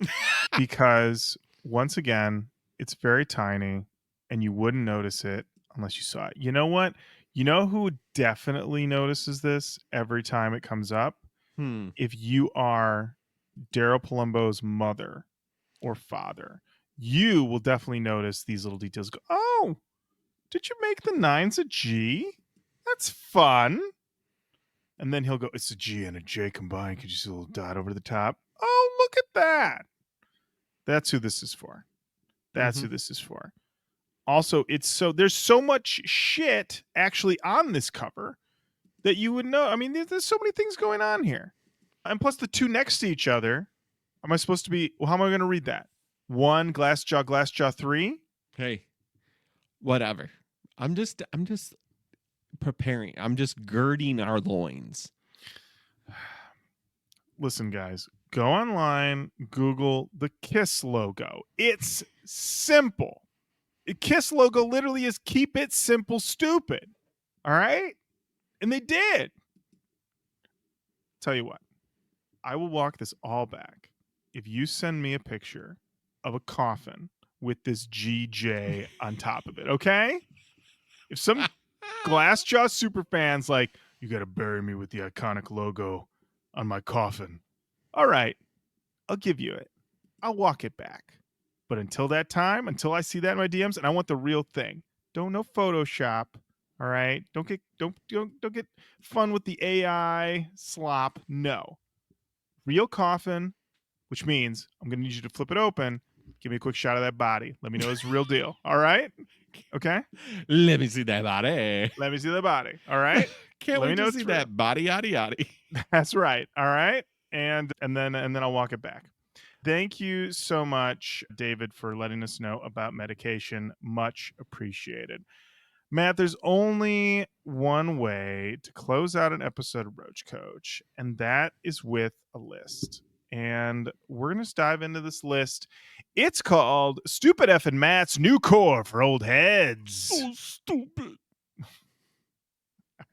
because once again, it's very tiny, and you wouldn't notice it unless you saw it. You know what? You know who definitely notices this every time it comes up? If you are Daryl Palumbo's mother or father, you will definitely notice these little details. Go, oh, did you make the 9s a G? That's fun. And then he'll go, it's a G and a J combined. Could you see a little dot over the top? Oh, look at that. That's who this is for. That's who this is for. Also, there's so much shit actually on this cover that you would know. I mean, there's so many things going on here. And plus the two next to each other. Am I supposed to be, well, how am I going to read that? 1, Glassjaw 3? Hey, whatever. I'm just preparing. I'm just girding our loins. Listen, guys, go online, Google the KISS logo. It's simple. The KISS logo literally is keep it simple, stupid. All right? And they did. Tell you what, I will walk this all back if you send me a picture of a coffin with this GJ on top of it, okay? If some Glassjaw super fans like, you got to bury me with the iconic logo on my coffin. All right, I'll give you it. I'll walk it back. But until that time, until I see that in my DMs, and I want the real thing. Don't know Photoshop. All right. Don't get fun with the AI slop. No. Real coffin, which means I'm gonna need you to flip it open. Give me a quick shot of that body. Let me know it's the real deal. All right. Okay. Let me see that body. Let me see the body. All right. Can't wait to see that body, yaddy yaddy. That's right. All right. And then I'll walk it back. Thank you so much, David, for letting us know about medication. Much appreciated. Matt, there's only one way to close out an episode of Roach Koach, and that is with a list. And we're going to dive into this list. It's called Stupid F and Matt's New Core for Old Heads. So stupid.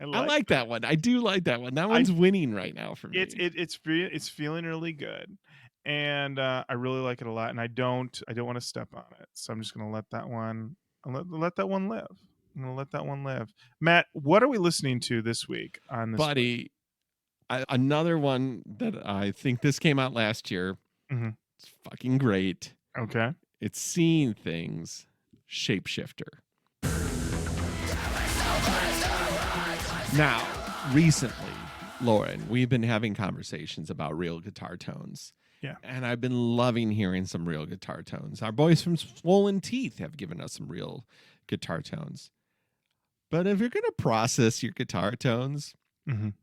I like that one. I do like that one. That one's winning right now for me. It's feeling really good, and I really like it a lot. And I don't want to step on it, so I'm just going to let that one live. I'm going to let that one live. Matt, what are we listening to this week on this? Buddy, another one that I think this came out last year. Mm-hmm. It's fucking great. Okay. It's Seeing Things, Shapeshifter. Now, recently, Lauren, we've been having conversations about real guitar tones. Yeah. And I've been loving hearing some real guitar tones. Our boys from Swollen Teeth have given us some real guitar tones. But if you're going to process your guitar tones,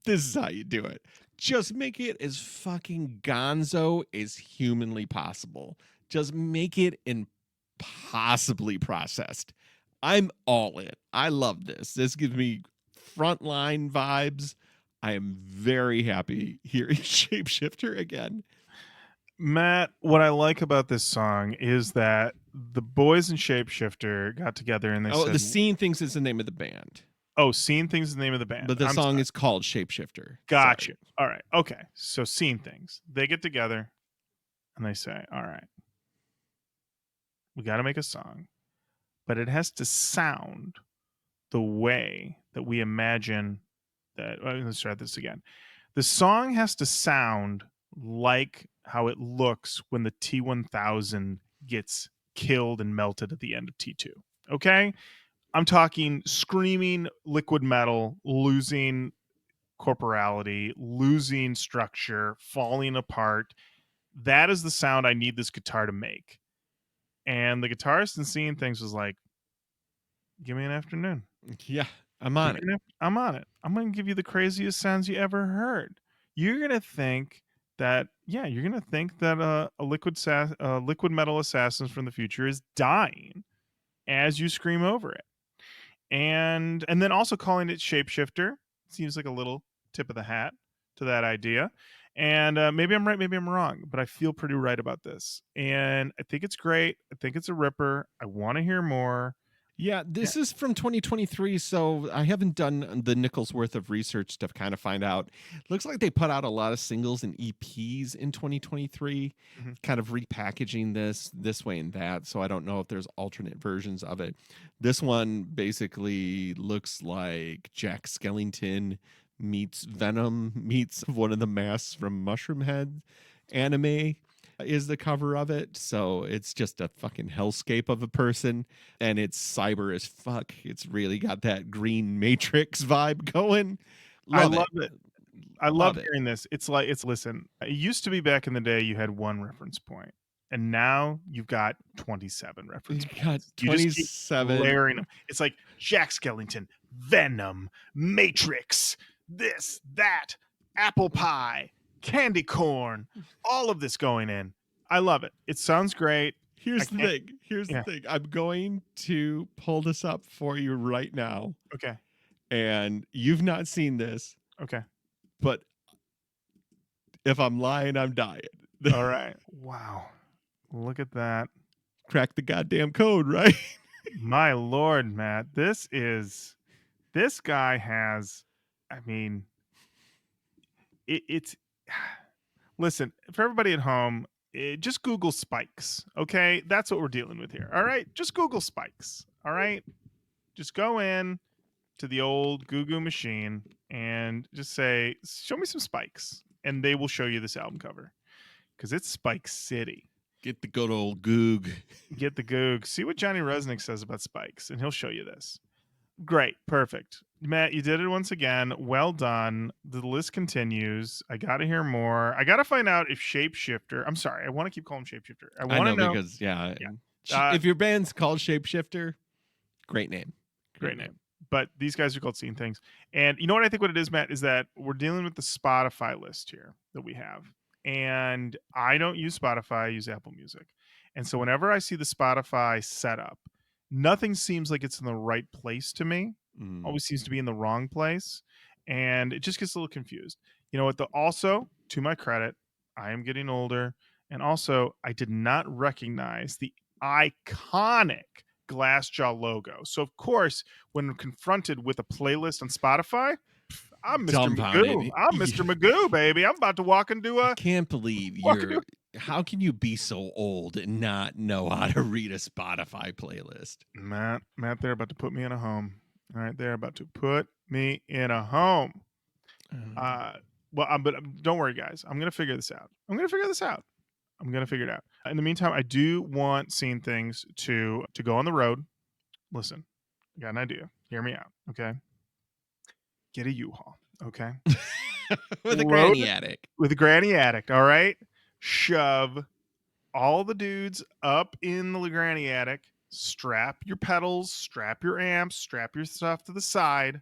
this is how you do it. Just make it as fucking gonzo as humanly possible. Just make it impossibly processed. I'm all in. I love this. This gives me frontline vibes. I am very happy hearing Shapeshifter again. Matt, what I like about this song is that the boys in Shapeshifter got together and they Oh, said, the Scene Things is the name of the band, "Oh, Seeing Things is the name of the band." but the I'm song sorry. is called Shapeshifter. Got you. Sorry. All right. Okay. So Seeing Things. They get together and they say, "All right, we got to make a song, but it has to sound the way that we imagine that." Let's try this again. The song has to sound like how it looks when the T1000 gets killed and melted at the end of T2. Okay? I'm talking screaming liquid metal, losing corporality, losing structure, falling apart. That is the sound I need this guitar to make. And the guitarist in Seeing Things was like, "Give me an afternoon. Yeah, I'm on it. I'm on it. I'm going to give you the craziest sounds you ever heard. You're going to think that, yeah, you're going to think that a liquid metal assassin from the future is dying as you scream over it." And then also calling it Shapeshifter seems like a little tip of the hat to that idea. And maybe I'm right, maybe I'm wrong, but I feel pretty right about this. And I think it's great. I think it's a ripper. I want to hear more. Yeah, this is from 2023, so I haven't done the nickel's worth of research to kind of find out. Looks like they put out a lot of singles and EPs in 2023, Mhm. kind of repackaging this way and that. So I don't know if there's alternate versions of it. This one basically looks like Jack Skellington meets Venom meets one of the masks from Mushroom Head anime is the cover of it. So it's just a fucking hellscape of a person, and it's cyber as fuck. It's really got that green Matrix vibe going. I Love love it. it. I love Love it. hearing this. Listen, it used to be back in the day you had one reference point, and now you've got 27 reference You got points. You just keep 27. layering them. It's like Jack Skellington, Venom, Matrix, this, that, apple pie, candy corn, all of this going in. I love it. It sounds great. Here's the can't- thing. Here's Yeah. the thing. I'm going to pull this up for you right now. Okay. And you've not seen this, Okay. but if I'm lying, I'm dying. All right. Wow. Look at that. Crack the goddamn code, right? My Lord, Matt. This guy has, I mean, it's listen, for everybody at home, just Google spikes. Okay. That's what we're dealing with here. All right. Just Google spikes. All right. Just go in to the old Goo machine and just say, "Show me some spikes." And they will show you this album cover because it's Spike City. Get the good old goog. Get the Goog. See what Johnny Resnick says about spikes, and he'll show you this. Great. Perfect. Matt, you did it once again. Well done. The list continues. I got to hear more. I got to find out if Shapeshifter. I'm sorry. I want to keep calling him Shapeshifter. I I want to know know. because Yeah. Uh, if your band's called Shapeshifter, great name. Great name. But these guys are called Seeing Things. And you know what I think what it is, Matt, is that we're dealing with the Spotify list here that we have. And I don't use Spotify, I use Apple Music. And so whenever I see the Spotify setup, nothing seems like it's in the right place to me. Always seems to be in the wrong place. And it just gets a little confused. You know what? Also, to my credit, I am getting older. And also, I did not recognize the iconic Glassjaw logo. So, of course, when confronted with a playlist on Spotify, I'm Mr. Dumbfounded. Magoo. I'm Mr. Magoo, baby. I'm about to walk into I a. can't believe you're. How can you be so old and not know how to read a Spotify playlist? Matt, they're about to put me in a home. All right, they're about to put me in a home. But don't worry, guys. I'm gonna figure this out. I'm gonna figure it out. In the meantime, I do want Seeing Things to go on the road. Listen, I got an idea. Hear me out, okay? Get a U-Haul, okay? With a Load granny it attic. with a granny attic, all right? Shove all the dudes up in the granny attic. Strap your pedals, strap your amps, strap your stuff to the side.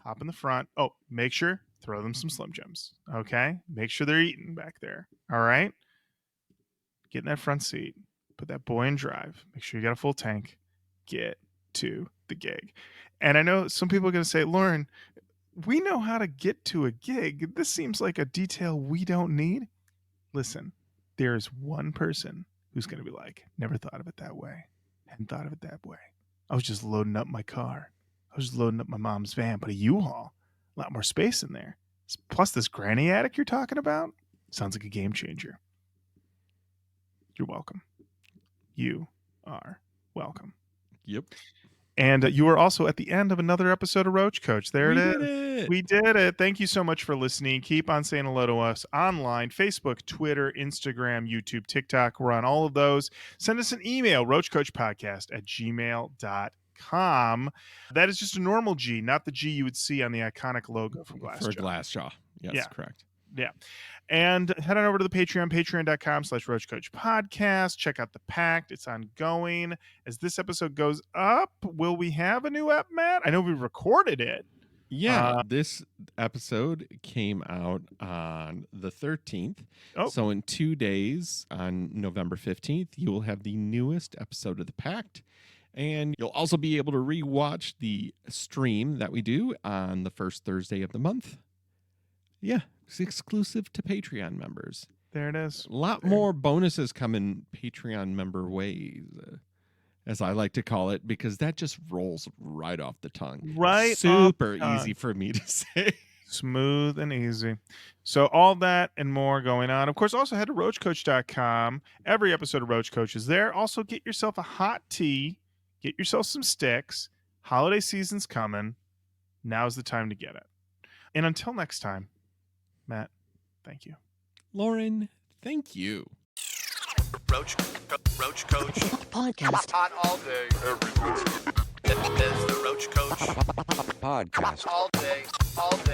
Hop in the front. Oh, make sure throw them some Slim Jims, okay? Make sure they're eating back there, all right? Get in that front seat. Put that boy in drive. Make sure you got a full tank. Get to the gig. And I know some people are going to say, Lauren, We know how to get to a gig. This seems like a detail we don't need. Listen, there's one person who's going to be like, never thought of it that way. Hadn't thought of it that way. I was just loading up my car. I was just loading up my mom's van, but a U-Haul, a lot more space in there. Plus this granny attic you're talking about sounds like a game changer. You're welcome. You are welcome. Yep. And you are also at the end of another episode of Roach Coach. There We it is. did it. We did it. Thank you so much for listening. Keep on saying hello to us online, Facebook, Twitter, Instagram, YouTube, TikTok. We're on all of those. Send us an email, roachcoachpodcast@gmail.com. That is just a normal G, not the G you would see on the iconic logo from Glassjaw. For Glassjaw. Yes, Yeah. correct. Yeah. And head on over to the Patreon, patreon.com/RoachCoachPodcast. Check out the Pact. It's ongoing. As this episode goes up, will we have a new ep, Matt? I know we recorded it. Yeah, this episode came out on the 13th. Oh. So in 2 days, on November 15th, you will have the newest episode of The Pact. And you'll also be able to rewatch the stream that we do on the first Thursday of the month. Yeah, it's exclusive to Patreon members. There it is. A lot more bonuses come in Patreon member ways, as I like to call it, because that just rolls right off the tongue. Right. Super off the tongue. easy for me to say. Smooth and easy. So all that and more going on. Of course, also head to roachcoach.com. Every episode of Roach Coach is there. Also, get yourself a hot tea. Get yourself some sticks. Holiday season's coming. Now's the time to get it. And until next time, Matt, thank you. Lauren, thank you. Roach Coach. Podcast. Hot all day. Every day. There's the Roach Coach. Podcast. All day. All day.